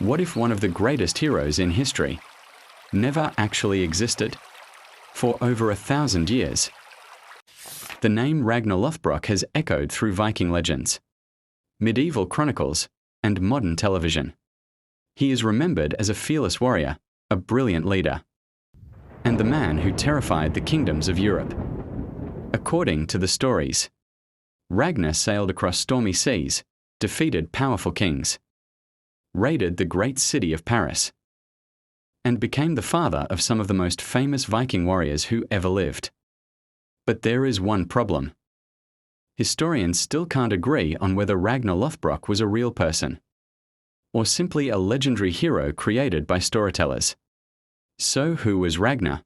What if one of the greatest heroes in history never actually existed? For over 1,000 years, the name Ragnar Lothbrok has echoed through Viking legends, medieval chronicles, and modern television. He is remembered as a fearless warrior, a brilliant leader, and the man who terrified the kingdoms of Europe. According to the stories, Ragnar sailed across stormy seas, defeated powerful kings, raided the great city of Paris, and became the father of some of the most famous Viking warriors who ever lived. But there is one problem. Historians still can't agree on whether Ragnar Lothbrok was a real person, or simply a legendary hero created by storytellers. So who was Ragnar?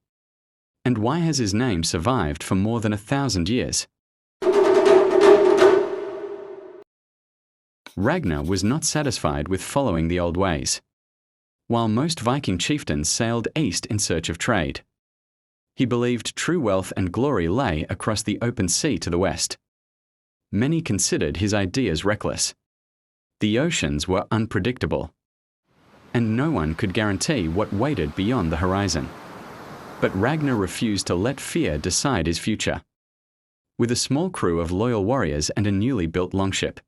And why has his name survived for more than 1,000 years? Ragnar was not satisfied with following the old ways. While most Viking chieftains sailed east in search of trade, he believed true wealth and glory lay across the open sea to the west. Many considered his ideas reckless. The oceans were unpredictable, and no one could guarantee what waited beyond the horizon. But Ragnar refused to let fear decide his future. With a small crew of loyal warriors and a newly built longship,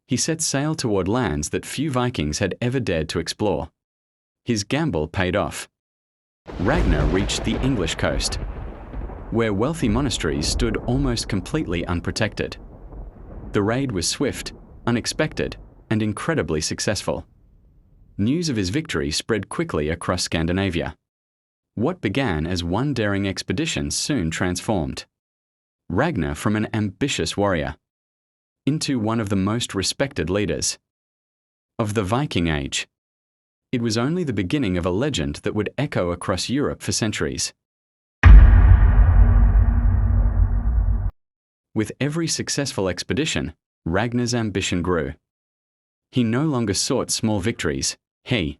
he set sail toward lands that few Vikings had ever dared to explore. His gamble paid off. Ragnar reached the English coast, where wealthy monasteries stood almost completely unprotected. The raid was swift, unexpected, and incredibly successful. News of his victory spread quickly across Scandinavia. What began as one daring expedition soon transformed Ragnar from an ambitious warrior into one of the most respected leaders of the Viking Age. It was only the beginning of a legend that would echo across Europe for centuries. With every successful expedition, Ragnar's ambition grew. He no longer sought small victories. He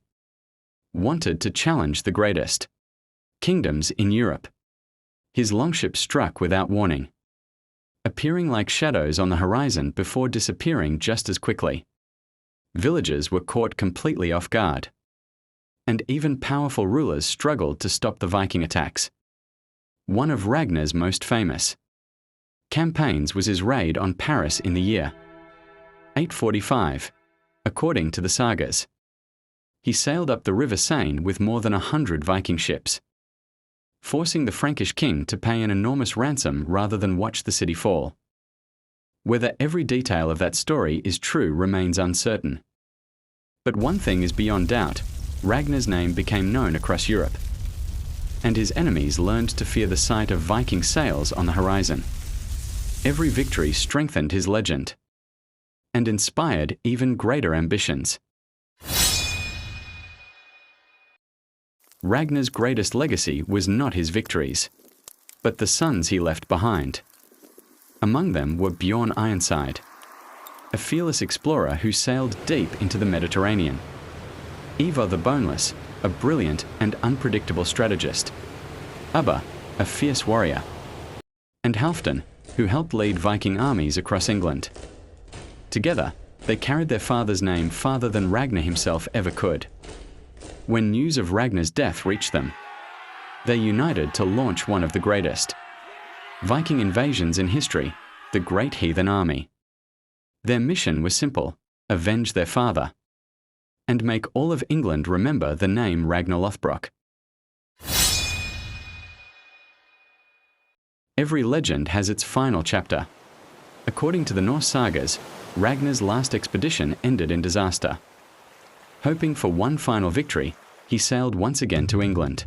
wanted to challenge the greatest kingdoms in Europe. His longship struck without warning, appearing like shadows on the horizon before disappearing just as quickly. Villages were caught completely off guard, and even powerful rulers struggled to stop the Viking attacks. One of Ragnar's most famous campaigns was his raid on Paris in the year 845, according to the sagas. He sailed up the River Seine with more than 100 Viking ships, forcing the Frankish king to pay an enormous ransom rather than watch the city fall. Whether every detail of that story is true remains uncertain. But one thing is beyond doubt: Ragnar's name became known across Europe, and his enemies learned to fear the sight of Viking sails on the horizon. Every victory strengthened his legend and inspired even greater ambitions. Ragnar's greatest legacy was not his victories, but the sons he left behind. Among them were Bjorn Ironside, a fearless explorer who sailed deep into the Mediterranean; Ivar the Boneless, a brilliant and unpredictable strategist; Ubba, a fierce warrior; and Halfdan, who helped lead Viking armies across England. Together, they carried their father's name farther than Ragnar himself ever could. When news of Ragnar's death reached them, they united to launch one of the greatest Viking invasions in history, the Great Heathen Army. Their mission was simple: avenge their father, and make all of England remember the name Ragnar Lothbrok. Every legend has its final chapter. According to the Norse sagas, Ragnar's last expedition ended in disaster. Hoping for one final victory, he sailed once again to England.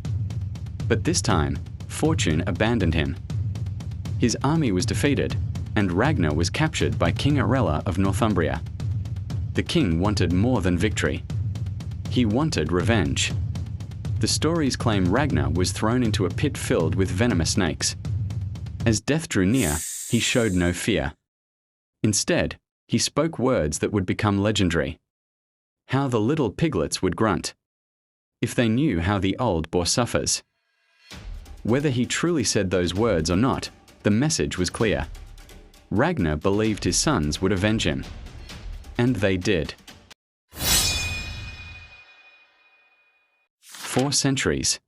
But this time, fortune abandoned him. His army was defeated, and Ragnar was captured by King Arella of Northumbria. The king wanted more than victory. He wanted revenge. The stories claim Ragnar was thrown into a pit filled with venomous snakes. As death drew near, he showed no fear. Instead, he spoke words that would become legendary. How the little piglets would grunt if they knew how the old boar suffers. Whether he truly said those words or not, the message was clear. Ragnar believed his sons would avenge him. And they did. 4 centuries,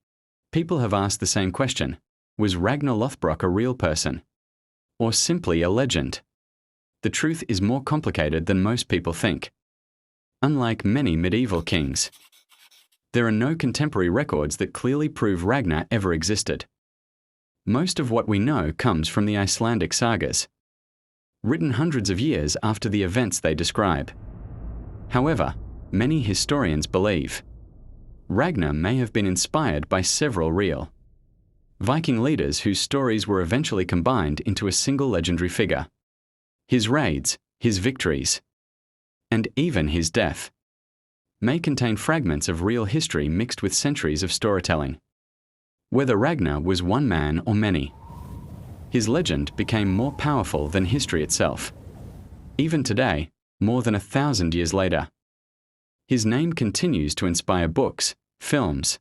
people have asked the same question: was Ragnar Lothbrok a real person? Or simply a legend? The truth is more complicated than most people think. Unlike many medieval kings, there are no contemporary records that clearly prove Ragnar ever existed. Most of what we know comes from the Icelandic sagas, written hundreds of years after the events they describe. However, many historians believe Ragnar may have been inspired by several real Viking leaders whose stories were eventually combined into a single legendary figure. His raids, his victories, and even his death may contain fragments of real history mixed with centuries of storytelling. Whether Ragnar was one man or many, his legend became more powerful than history itself. Even today, more than 1,000 years later, his name continues to inspire books, films,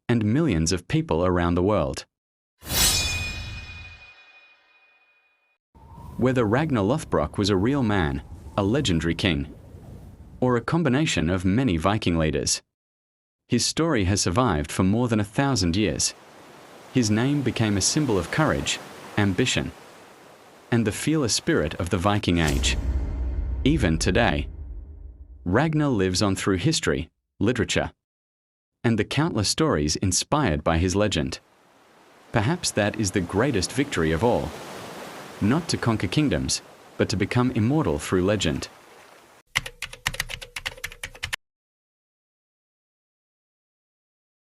and millions of people around the world. Whether Ragnar Lothbrok was a real man, a legendary king, or a combination of many Viking leaders, his story has survived for more than 1,000 years. His name became a symbol of courage, ambition, and the fearless spirit of the Viking Age. Even today, Ragnar lives on through history, literature, and the countless stories inspired by his legend. Perhaps that is the greatest victory of all, not to conquer kingdoms, but to become immortal through legend.